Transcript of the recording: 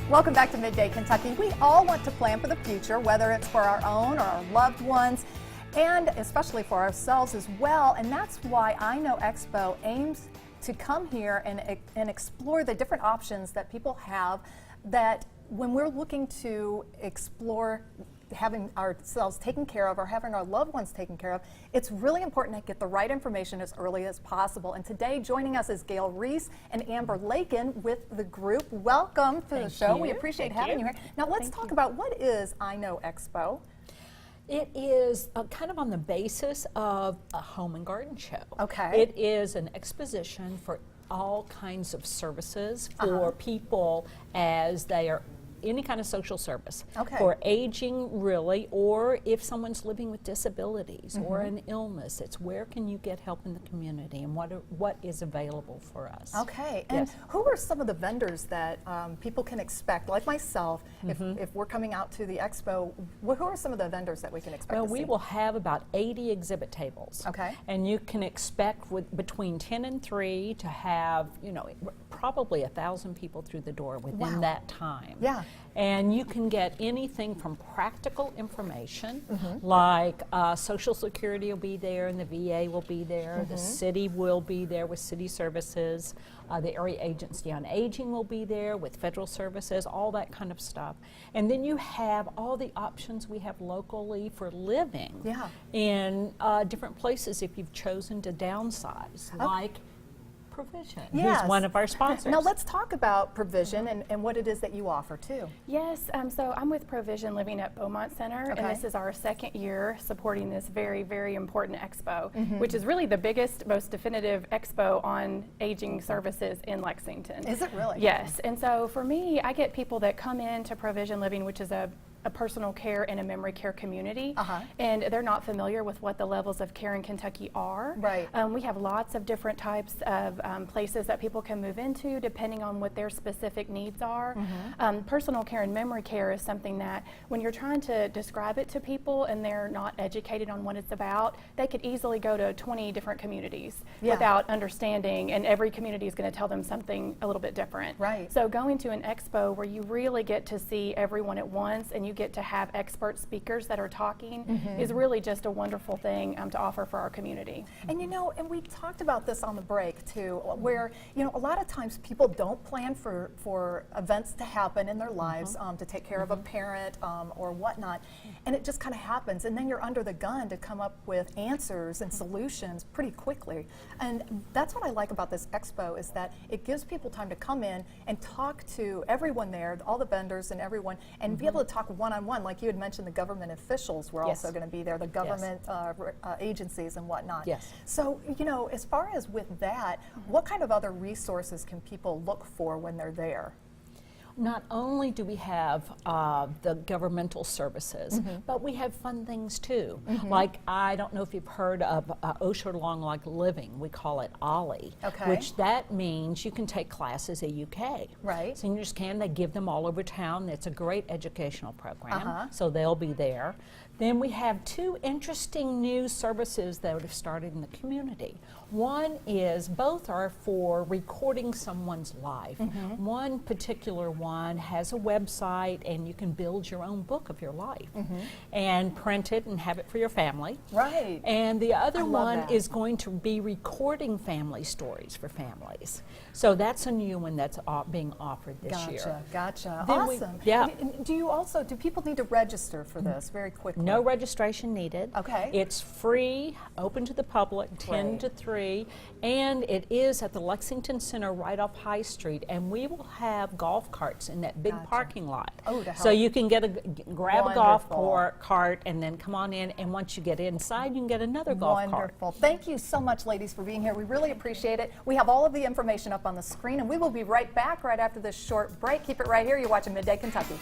Welcome back to Midday Kentucky. We all want to plan for the future, whether it's for our own or our loved ones, and especially for ourselves as well. And that's why I Know Expo aims to come here and explore the different options that people have, that when we're looking to explore having ourselves taken care of or having our loved ones taken care of, it's really important to get the right information as early as possible. And today joining us is Gail Reese and Amber Lakin with the group. Welcome to the show. We appreciate having you here. Now let's talk about what is I Know Expo. It is kind of on the basis of a home and garden show. Okay. It is an exposition for all kinds of services for people as they are any kind of social service. Okay. For aging, really, or if someone's living with disabilities or an illness, it's where can you get help in the community and what is available for us. Okay, and who are some of the vendors that people can expect, like myself, if we're coming out to the expo, who are some of the vendors that we can expect to see? We will have about 80 exhibit tables. Okay. And you can expect between 10 and 3 to have, you know, probably 1,000 people through the door within that time. Yeah. And you can get anything from practical information, like Social Security will be there and the VA will be there, the city will be there with city services, the Area Agency on Aging will be there with federal services, all that kind of stuff. And then you have all the options we have locally for living in different places if you've chosen to downsize, like Provision, who's one of our sponsors. Now let's talk about Provision and what it is that you offer too. Yes, so I'm with Provision living at Beaumont Center, and this is our second year supporting this very, very important expo, which is really the biggest, most definitive expo on aging services in Lexington. Is it really? Yes, and so for me, I get people that come into Provision Living, which is a personal care and a memory care community, and they're not familiar with what the levels of care in Kentucky are. Right. We have lots of different types of places that people can move into depending on what their specific needs are. Personal care and memory care is something that when you're trying to describe it to people and they're not educated on what it's about, they could easily go to 20 different communities without understanding, and every community is going to tell them something a little bit different. Right. So going to an expo where you really get to see everyone at once and you get to have expert speakers that are talking is really just a wonderful thing to offer for our community. And you know, and we talked about this on the break too, where, you know, a lot of times people don't plan for events to happen in their lives, to take care of a parent or whatnot, and it just kind of happens, and then you're under the gun to come up with answers and solutions pretty quickly. And that's what I like about this expo, is that it gives people time to come in and talk to everyone there, all the vendors and everyone, and be able to talk one-on-one. Like you had mentioned, the government officials were also going to be there, the government agencies and whatnot. Yes. So, you know, as far as with that, what kind of other resources can people look for when they're there? Not only do we have the governmental services, but we have fun things too. Like, I don't know if you've heard of Osher Long Like Living, we call it OLLI, which that means you can take classes at UK. Right. Seniors can, they give them all over town. It's a great educational program, so they'll be there. Then we have 2 interesting new services that have started in the community. One is, both are for recording someone's life. One particular one has a website, and you can build your own book of your life and print it and have it for your family. Right. And the other one is going to be recording family stories for families. So that's a new one that's being offered this year. Gotcha. Then Awesome. Do people need to register for this very quickly? No registration needed. Okay. It's free, open to the public, 10 to 3, and it is at the Lexington Center right off High Street, and we will have golf carts in that big parking lot. Oh, to so help. you can grab a golf cart and then come on in, and once you get inside, you can get another golf cart. Wonderful. Thank you so much, ladies, for being here. We really appreciate it. We have all of the information up on the screen, and we will be right back right after this short break. Keep it right here. You're watching Midday Kentucky.